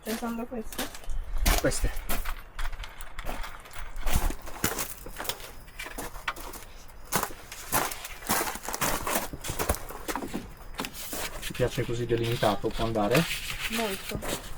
pensando a queste? Queste. Ti piace così delimitato? Può andare? Molto.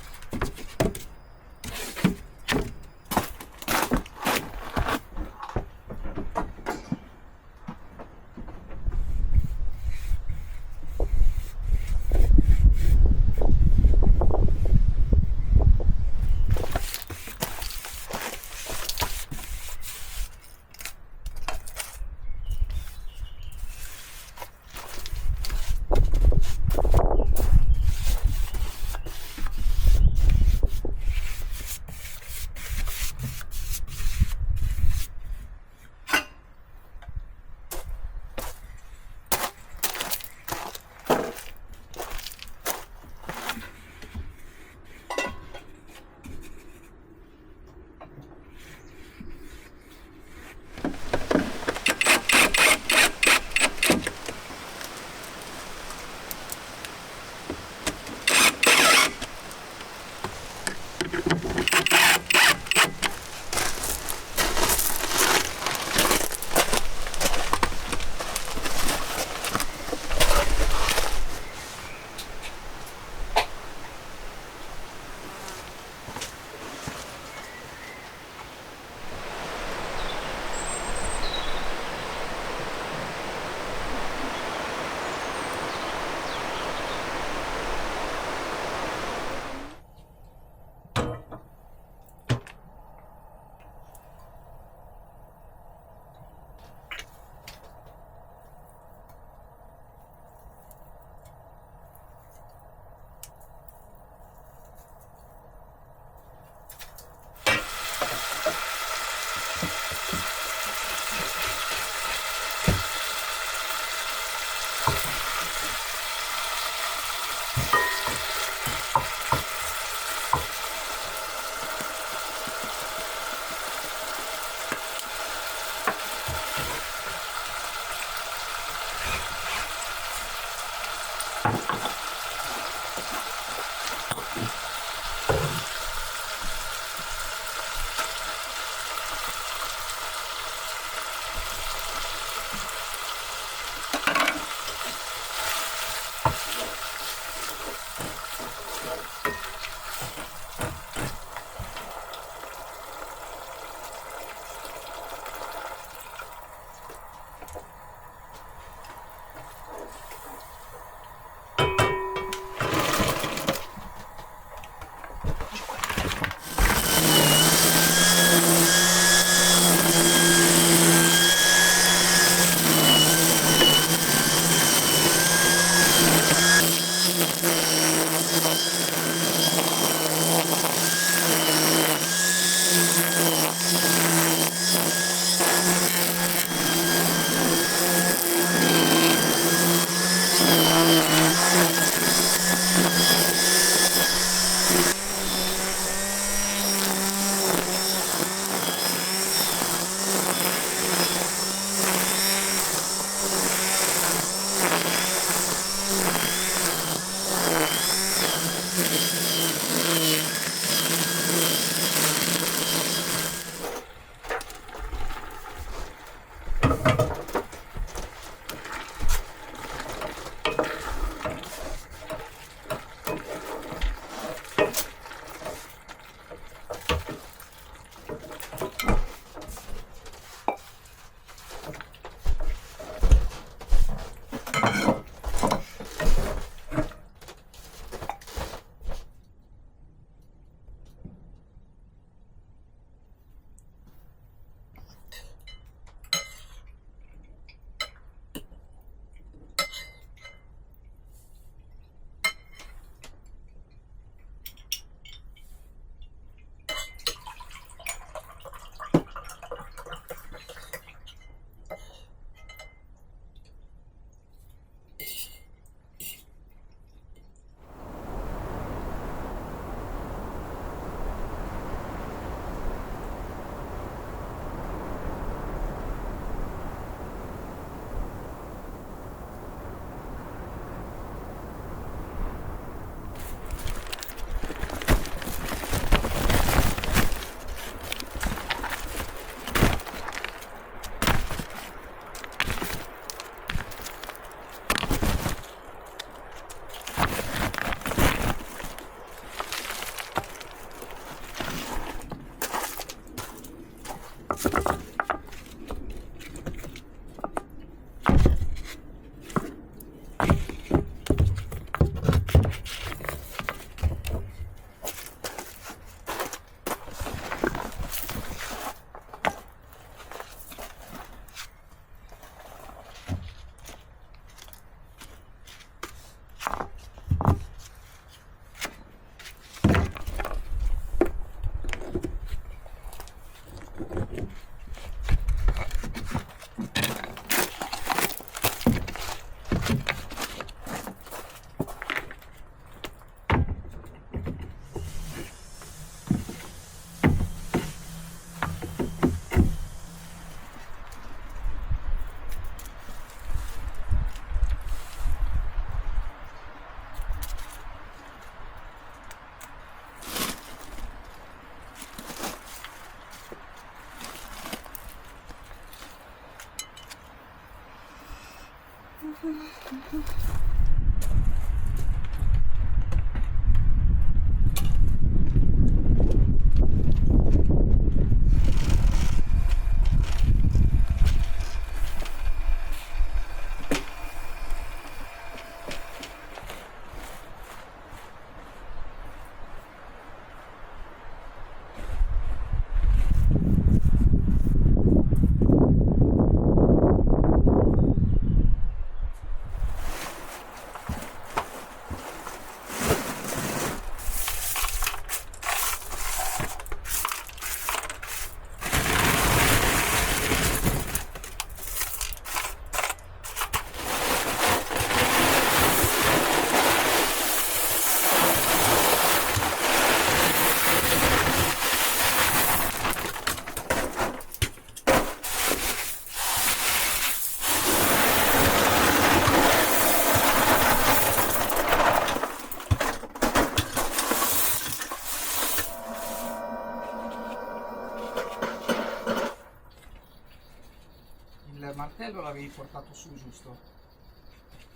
Il martello l'avevi portato su, giusto?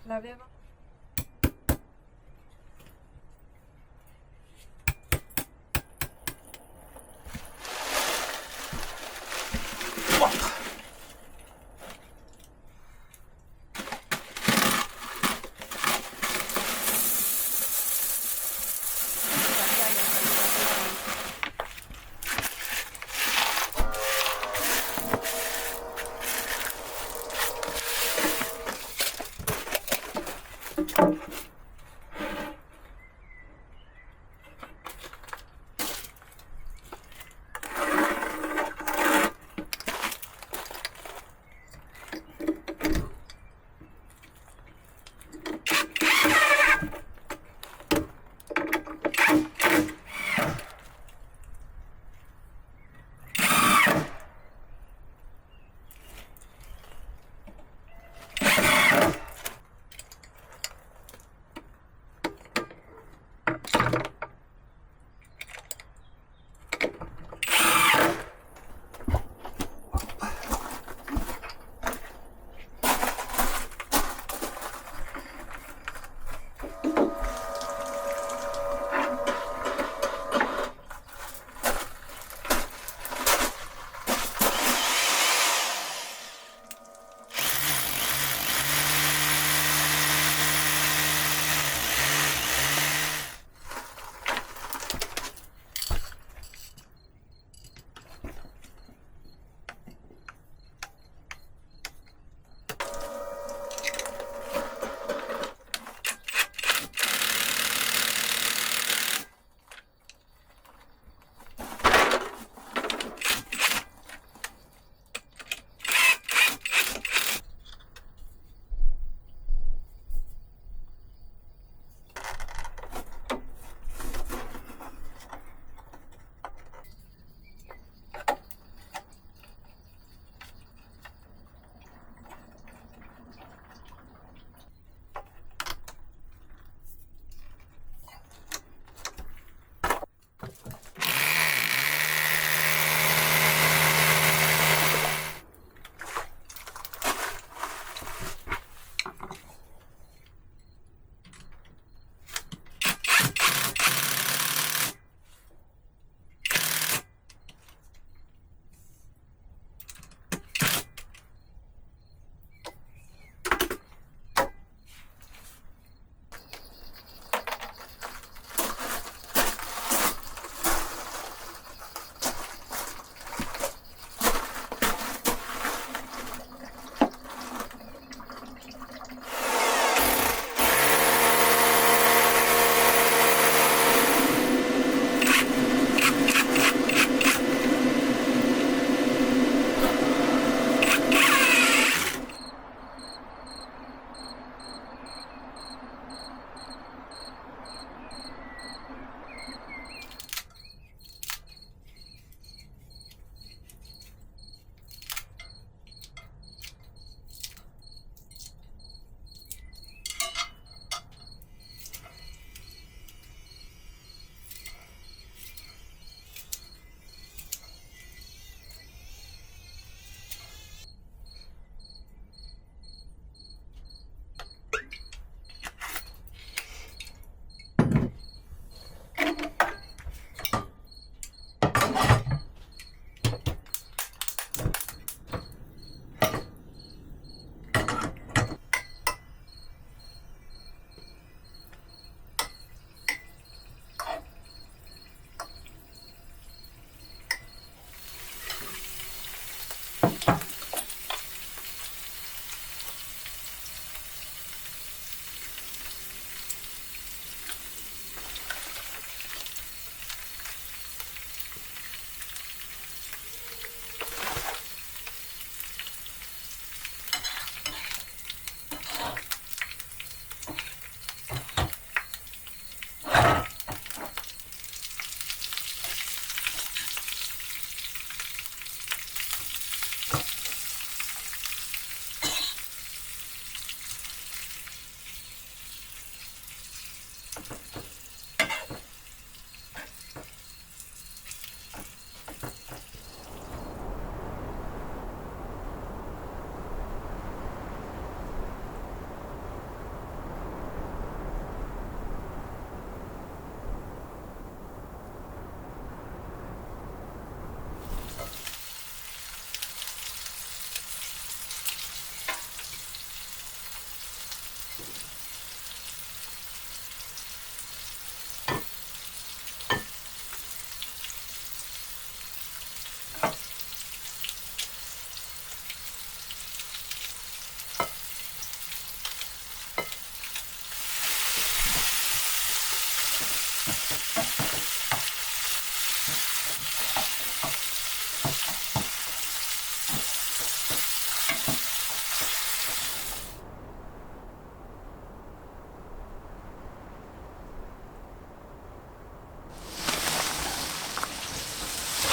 L'avevo.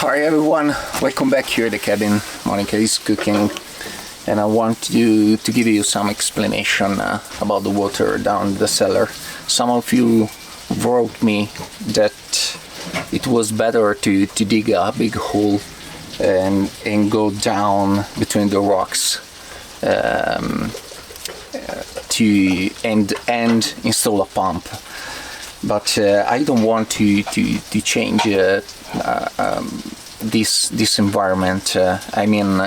Hi everyone, welcome back here at the cabin. Monica is cooking and I want to give you some explanation about the water down the cellar. Some of you wrote me that it was better to dig a big hole and go down between the rocks and install a pump. But I don't want to change this environment. I mean,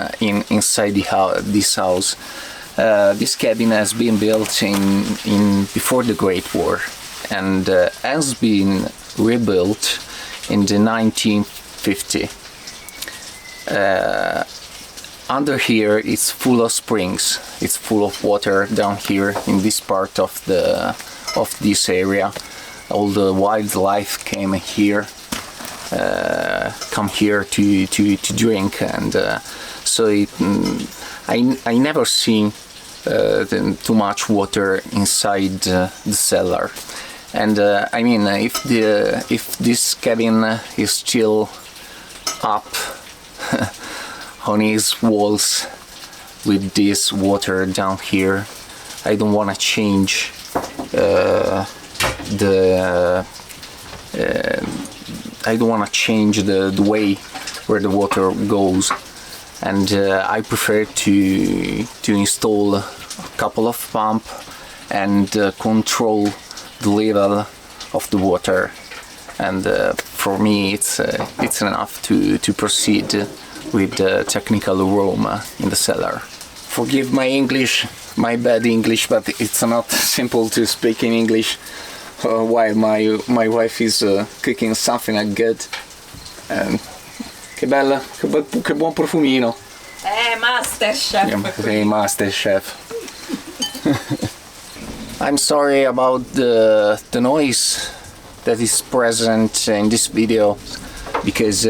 inside this house. This cabin has been built in before the Great War and has been rebuilt in the 1950. Under here it's full of springs. It's full of water down here in this part of this area. All the wildlife come here to drink, and so I never seen too much water inside the cellar. And I mean, if this cabin is still up on its walls with this water down here, I don't want to change I don't want to change the way where the water goes, and I prefer to install a couple of pumps and control the level of the water, and for me it's enough to proceed with the technical room in the cellar. Forgive my English, my bad English, but it's not simple to speak in English while my wife is cooking something like good. Che bella, che buon profumino. Masterchef. Hey, Masterchef. I'm sorry about the noise that is present in this video, because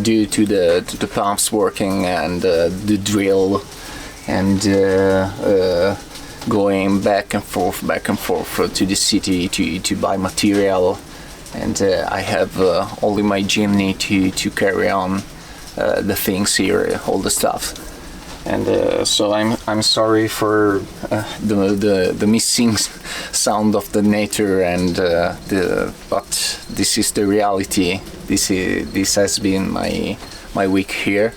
due to the pumps working and the drill and going back and forth to the city to buy material, and I have only my chimney to carry on the things here, all the stuff, and so I'm sorry for the missing sound of the nature, and but this is the reality. This has been my week here.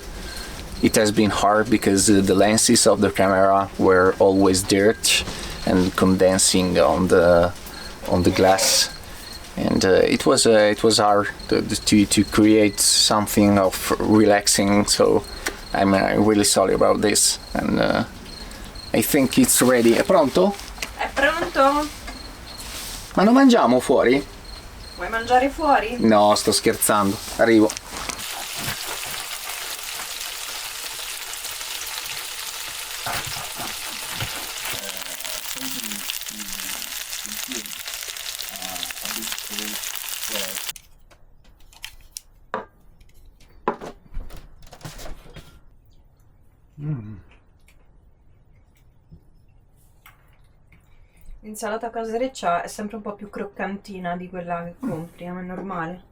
It has been hard because the lenses of the camera were always dirt and condensing on the glass, and it was hard to create something of relaxing. So I'm really sorry about this, and I think it's ready. È pronto? È pronto? Ma lo mangiamo fuori? Vuoi mangiare fuori? No, sto scherzando. Arrivo. L'insalata casereccia è sempre un po' più croccantina di quella che compri, ma è normale.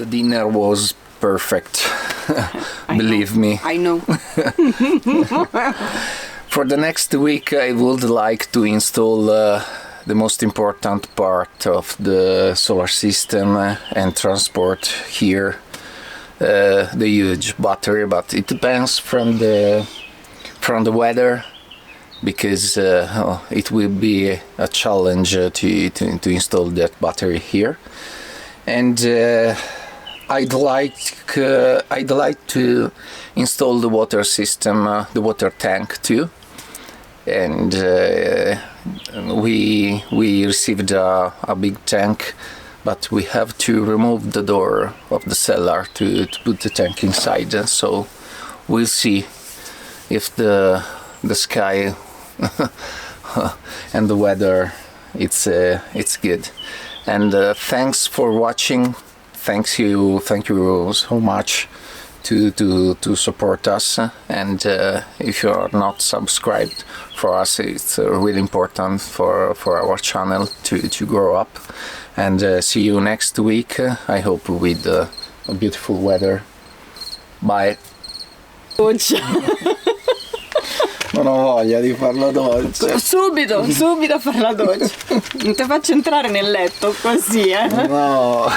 The dinner was perfect. Believe me. I know. For the next week, I would like to install the most important part of the solar system and transport here, the huge battery. But it depends from the weather, because it will be a challenge to install that battery here. And I'd like to install the water system, the water tank too. And we received a big tank, but we have to remove the door of the cellar to put the tank inside. So we'll see if the sky and the weather it's good. And thanks for watching. Thank you so much to support us. And if you are not subscribed, for us it's really important for our channel to grow up. And see you next week, I hope with a beautiful weather. Bye. Non ho voglia di fare la doccia. Subito a fare la doccia. Non ti faccio entrare nel letto così, No,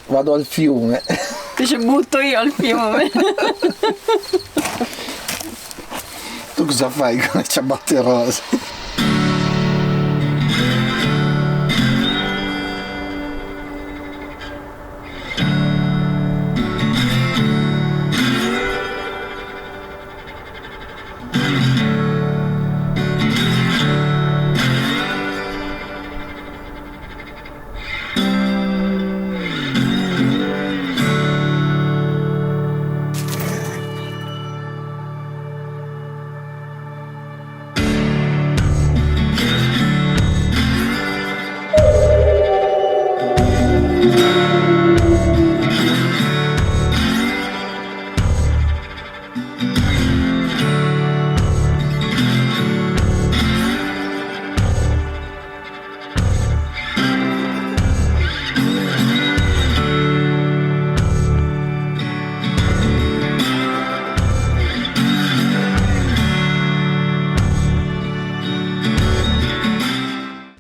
vado al fiume. Ti ci butto io al fiume. Tu cosa fai con le ciabatte rosa?